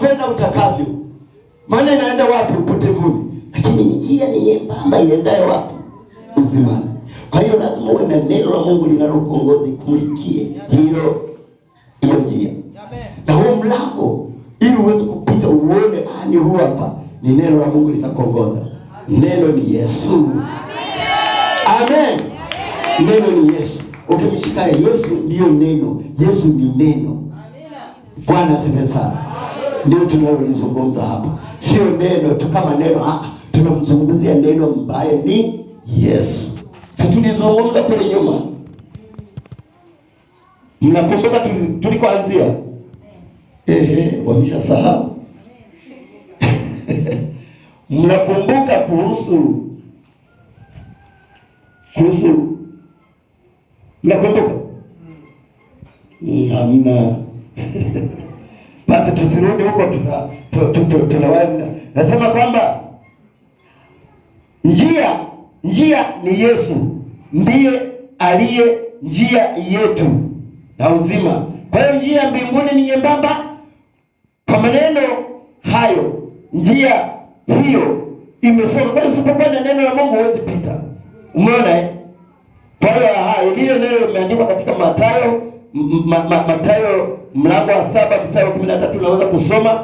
kwenda utakavyo. Maana inaenda wapi? Upotevuni. Lakini njia ni nyembamba iendayo wapi? Uzimani. Kwa hiyo lazima uwe na neno la Mungu linalokuongoza, kumulikie hiyo njia. Na huo mlango ili uweze kupita uone ni huu hapa, ni neno la Mungu litakuongoza. Neno ni Yesu. Amen. Neno ni Yesu. Ukimshika Yesu ndio neno. Yesu ni neno. Bwana asifiwe sana. Ndio tunalozungumza hapa. Sio neno tu kama neno, tunamzungumzia neno ambaye ni Yesu. Sisi tulizungumza kule nyuma. Mnakumbuka tulikoanzia? Wameshasahau. Mnakumbuka kuhusu mnakumbuka? Hamna. Basi tusirudi huko, tunawaenda. Nasema kwamba njia ni Yesu, ndiye aliye njia yetu na uzima. Kwa hiyo njia mbinguni ni nyembamba. Kwa maneno hayo, njia hiyo imesoma. Kwa hiyo usipokuwa na neno la Mungu huwezi pita. Umeona? Kwa hiyo ile neno limeandikwa katika Mathayo mlango wa 7 mstari wa 13. Unaweza kusoma,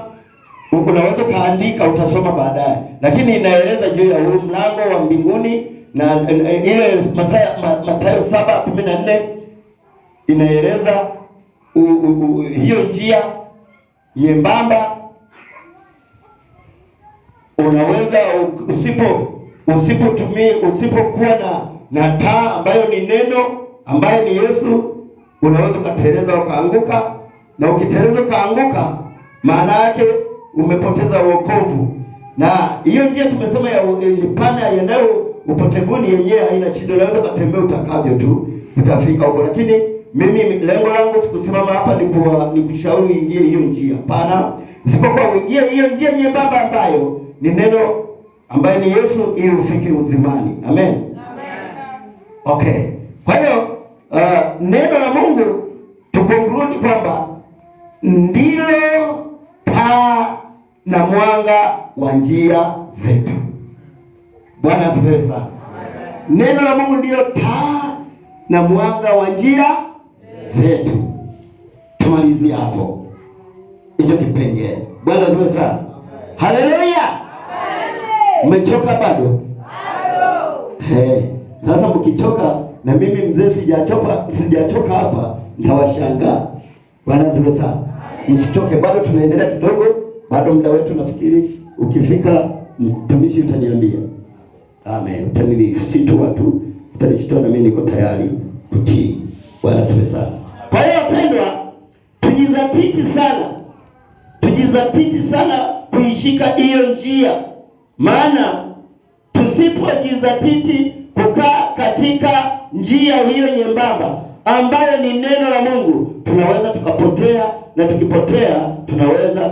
unaweza kaandika, utasoma baadaye. Lakini inaeleza juu ya huu mlango wa mbinguni, na ile Mathayo 7:14 inaeleza hiyo njia nyembamba. Unaweza usipokuwa na taa ambayo ni neno, ambaye ni Yesu, unaweza ukateleza ukaanguka. Na ukiteleza ukaanguka, maana yake umepoteza wokovu. Na hiyo njia tumesema ya pana iendayo upotevuni, yenyewe haina shida. Unaweza kutembea utakavyo tu, utafika huko. Lakini mimi lengo langu sikusimama hapa ni kushauri uingie hiyo njia. Hapana. Isipokuwa uingie hiyo njia nyembamba ambayo ni neno, ambaye ni Yesu, ili ufike uzimani. Amen. Okay. Kwa hiyo neno la Mungu tukonkludi kwamba ndilo taa na mwanga wa njia zetu. Bwana asifiwe sana. Neno la Mungu ndilo taa na mwanga wa njia zetu. Tumalizie hapo hicho kipengele. Bwana asifiwe sana. Haleluya. Umechoka bado? Sasa mkichoka na mimi mzee sijachoka hapa, nitawashangaa. Bwana asifiwe sana. Msichoke, bado tunaendelea kidogo, bado muda wetu nafikiri ukifika mtumishi utaniambia. Amen. Utanishtua tu, utanishtua na mimi niko tayari kutii. Bwana asifiwe sana. Kwa hiyo pendwa, tujizatiti sana kuishika hiyo njia. Maana tusipojizatiti kukaa katika njia hiyo nyembamba ambayo ni neno la Mungu, tunaweza tukapotea, na tukipotea tunaweza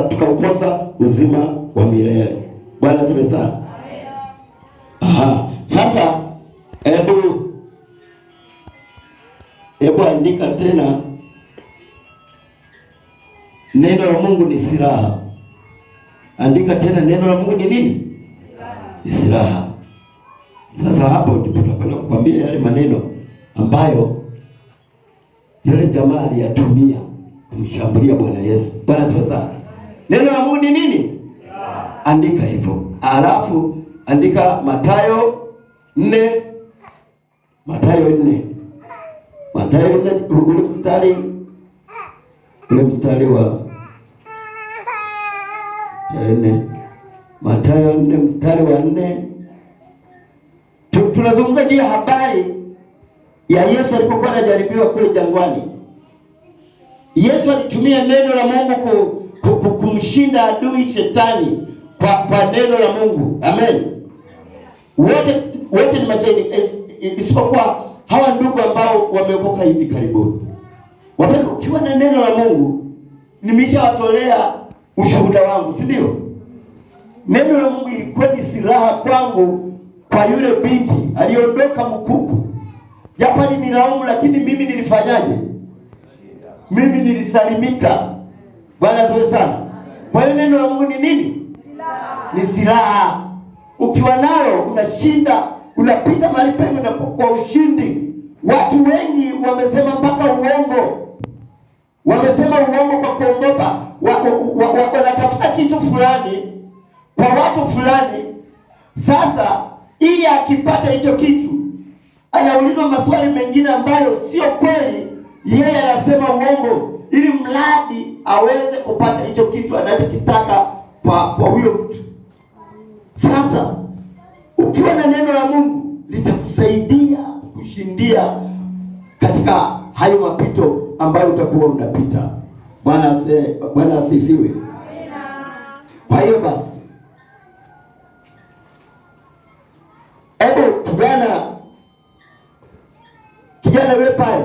tukaukosa uzima wa milele. Bwana asifiwe sana. Sasa hebu andika tena, neno la Mungu ni silaha. Andika tena, neno la Mungu ni nini? Ni silaha. Sasa hapo ndipo tunakwenda kukwambia yale maneno ambayo yule jamaa aliyatumia kumshambulia Bwana Yesu. Bwana asifiwe sana. Neno la Mungu ni nini? Andika hivyo. Alafu andika Mathayo 4. Mathayo 4 ule mstari wa 4. Mathayo 4 mstari wa 4. Tunazungumza juu ya habari ya Yesu alipokuwa anajaribiwa kule jangwani. Yesu alitumia neno la Mungu kumshinda adui shetani kwa neno la Mungu. Amen. Wote ni mashahidi, isipokuwa hawa ndugu ambao wameokoka hivi karibuni. Wapendwa, ukiwa na neno la Mungu, nimeshawatolea ushuhuda wangu, si ndio? Neno la Mungu ilikuwa ni silaha kwangu, kwa yule binti aliondoka mkuku. Japo alinilaumu, lakini mimi nilifanyaje? Mimi nilisalimika. Bwana asifiwe sana. ni nini? Ni silaha. Ukiwa nalo unashinda, unapita mahali pengi na kwa ushindi. Watu wengi wamesema mpaka uongo. Wamesema uongo kwa kuogopa. Wanatafuta kitu fulani kwa watu fulani. Sasa ili akipata hicho kitu, anaulizwa maswali mengine ambayo sio kweli, yeye anasema uongo ili mradi aweze kupata hicho kitu anachokitaka kwa huyo mtu. Sasa ukiwa na neno la Mungu litakusaidia kushindia katika hayo mapito ambayo utakuwa unapita. Bwana asifiwe. Kwa hiyo basi, kijana yule pale